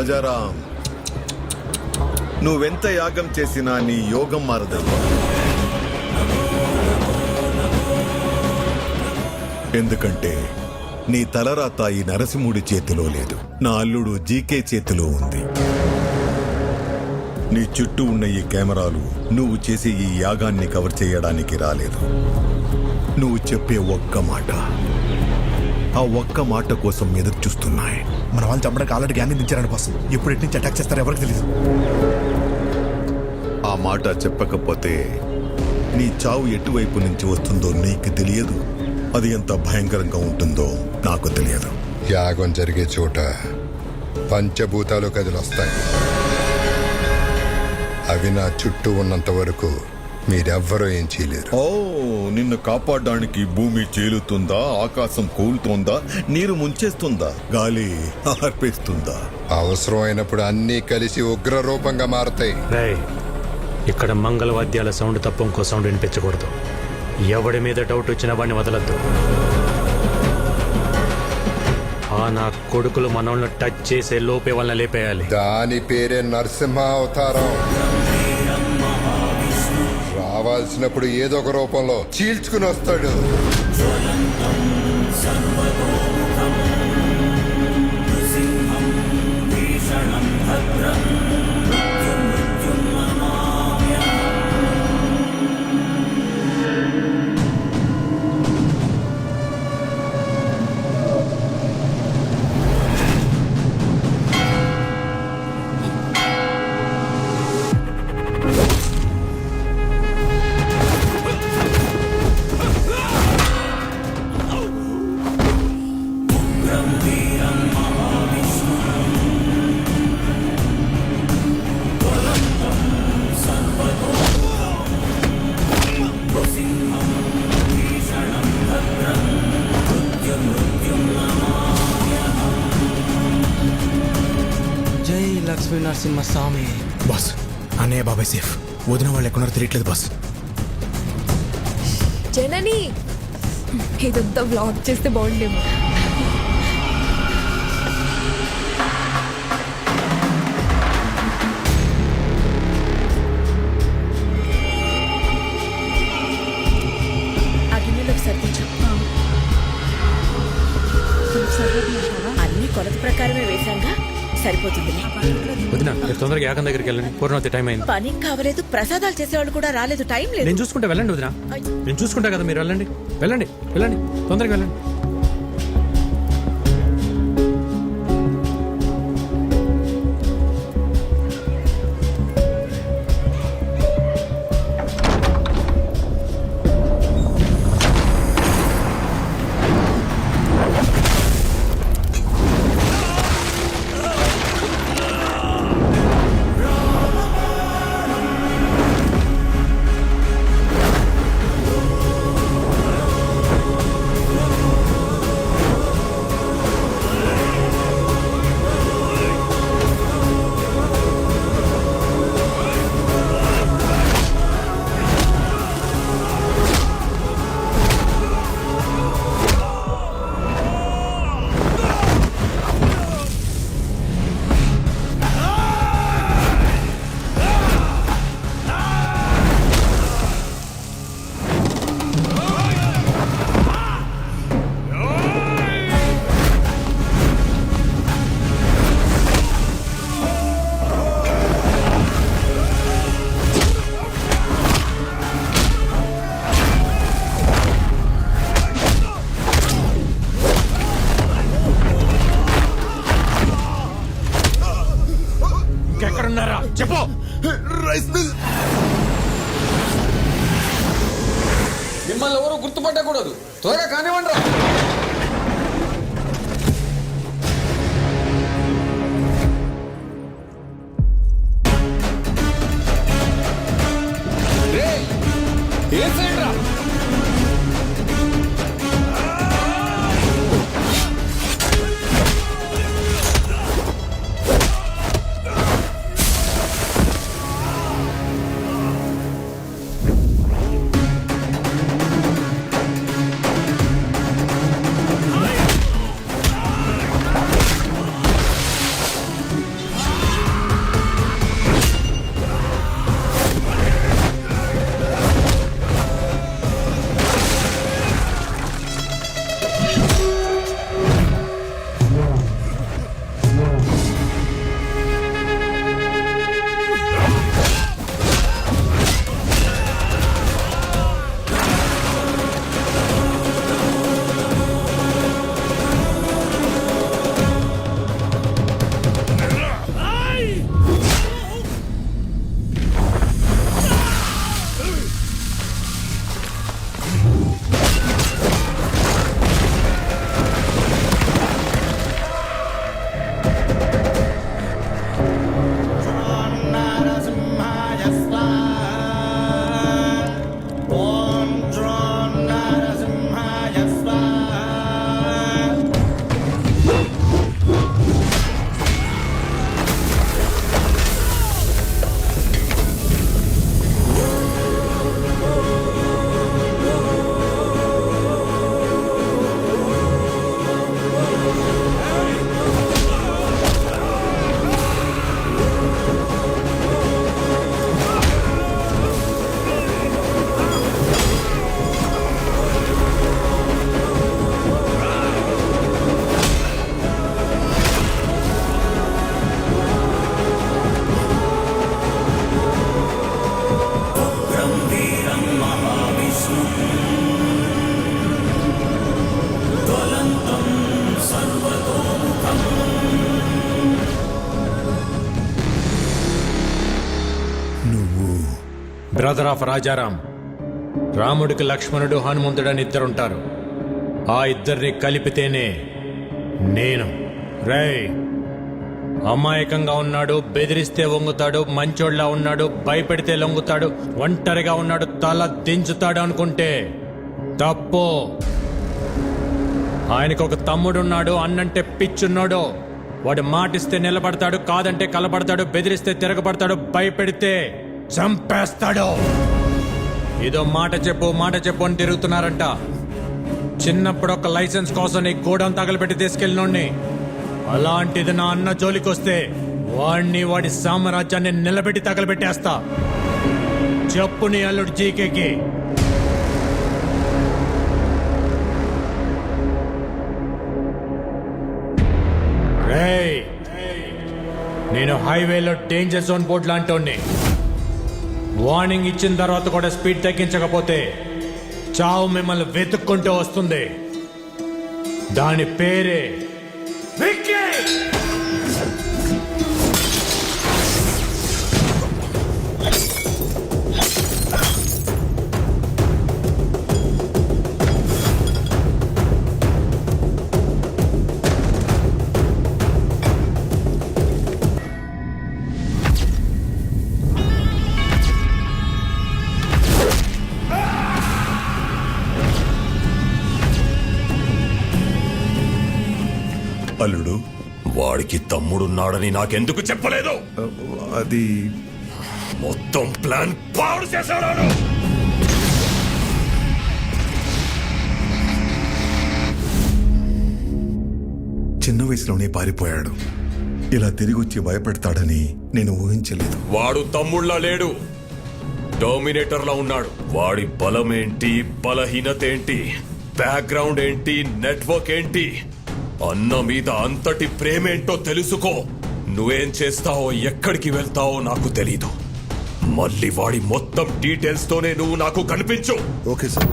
రాజారాం, నువ్వెంత యాగం చేసినా నీ యోగం మారదయ్యా. ఎందుకంటే నీ తలరాత ఈ నరసింహుడి చేతిలో లేదు, నా అల్లుడు జీకే చేతిలో ఉంది. నీ చుట్టూ ఉన్న ఈ కెమెరాలు నువ్వు చేసే ఈ యాగాన్ని కవర్ చేయడానికి రాలేదు. నువ్వు చెప్పే ఒక్క మాట, ఆ ఒక్క మాట కోసం ఎదురు చూస్తున్నాయి. మన వాళ్ళు చంపడానికి ఆల్రెడీ గ్యాంగ్ దించారని బాస్. ఇప్పుడు ఎటు నుంచి అటాక్ చేస్తారో ఎవరికి తెలియదు. ఆ మాట చెప్పకపోతే నీ చావు ఎటువైపు నుంచి వస్తుందో నీకు తెలియదు. అది ఎంత భయంకరంగా ఉంటుందో నాకు తెలియదు. యాగం జరిగే చోట పంచభూతాలు కదిలొస్తాయి. అవి నా చుట్టూ ఉన్నంత వరకు మీరెవ్వరూ ఏం చేయలేరు. ఓ, నిన్ను కాపాడడానికి భూమి చీలుతుందా, ఆకాశం కూలుతుందా, నీరు ముంచేస్తుందా, గాలి ఆర్పేస్తుందా? అవసరమైనప్పుడు అన్నీ కలిసి ఉగ్ర రూపంగా మారతాయి. ఇక్కడ మంగళవాద్యాల సౌండ్ తప్ప ఇంకో సౌండ్ వినిపించకూడదు. ఎవడి మీద డౌట్ వచ్చినా వాడిని వదలద్దు. నా కొడుకులు మనల్ని టచ్ చేసే లోపే వాళ్ళని లేపేయాలి. దాని పేరే నరసింహ అవతారం. రావాల్సినప్పుడు ఏదో ఒక రూపంలో చీల్చుకుని వస్తాడు. లక్ష్మీ నరసింహస్వామి. బాస్, అన్నయ్య బాబాయ్ సేఫ్. వదిన వాళ్ళు ఎక్కడున్నారో తెలియట్లేదు బాస్. జనని, ఇదంతా వ్లాగ్ చేస్తే బాగుండేమో. అన్ని కొలత ప్రకారమే వేశాంగా, సరిపోతుంది. వదినా, మీరు తొందరగా యాగం దగ్గరికి వెళ్ళండి. పూర్ణవతి టైం అయింది. పని కావలేదు, ప్రసాదాలు చేసేవాళ్ళు కూడా రాలేదు, టైం లేదు. నేను చూసుకుంటా, వెళ్ళండి వదినా. నేను చూసుకుంటా కదా, మీరు వెళ్ళండి. వెళ్ళండి వెళ్ళండి, తొందరగా వెళ్ళండి. ఎక్కడున్నారా చెప్పు. Rice mill. మిమ్మల్ని ఎవరు గుర్తుపట్టకూడదు, త్వరగా కానివ్వండి రా. ఏ సైడ్ రా. Brother of Rajaram. రాముడికి లక్ష్మణుడు హనుమంతుడు అని ఇద్దరుంటారు. ఆ ఇద్దరిని కలిపితేనే నేను. రేయ్, అమాయకంగా ఉన్నాడు, బెదిరిస్తే వంగుతాడు, మంచోడ్లా ఉన్నాడు, భయపెడితే లొంగుతాడు, ఒంటరిగా ఉన్నాడు, తల దించుతాడు అనుకుంటే తప్పు. ఆయనకు ఒక తమ్ముడున్నాడు, అన్నంటే పిచ్చున్నాడు. వాడు మాటిస్తే నిలబడతాడు, కాదంటే కలబడతాడు, బెదిరిస్తే తిరగబడతాడు, భయపెడితే చంపేస్తాడు. ఏదో మాట చెప్పు అని తిరుగుతున్నారంట. చిన్నప్పుడు ఒక లైసెన్స్ కోసం నీ గోడౌన్ తగలబెట్టి తీసుకెళ్ళినోడ్ని. అలాంటిది నా అన్న జోలికొస్తే వాడి సామ్రాజ్యాన్ని నిలబెట్టి తగలబెట్టేస్తా. చెప్పు నీ అల్లుడు జీకేకి. రేయ్, నేను హైవేలో డేంజర్ జోన్ బోర్డు లాంటి వార్నింగ్ ఇచ్చిన తర్వాత కూడా స్పీడ్ తగ్గించకపోతే చావు మిమ్మల్ని వెతుక్కుంటూ వస్తుంది. దాని పేరే విక్కీ. అల్లుడు, వాడికి తమ్ముడున్నాడని నాకెందుకు చెప్పలేదు? అది మొత్తం ప్లాన్ పాడు చేశాడు. చిన్న వయసులోనే పారిపోయాడు. ఇలా తిరిగి వచ్చి భయపెడతాడని నేను ఊహించలేదు. వాడు తమ్ముళ్ళ లేడు, డామినేటర్లా ఉన్నాడు. వాడి బలమేంటి, బలహీనత ఏంటి, బ్యాక్గ్రౌండ్ ఏంటి, నెట్వర్క్ ఏంటి, అన్న మీద అంతటి ప్రేమేంటో తెలుసుకో. నువ్వేం చేస్తావో, ఎక్కడికి వెళ్తావో నాకు తెలీదు. మళ్ళీ వాడి మొత్తం డీటెయిల్స్ తోనే నువ్వు నాకు కనిపించు. Okay sir.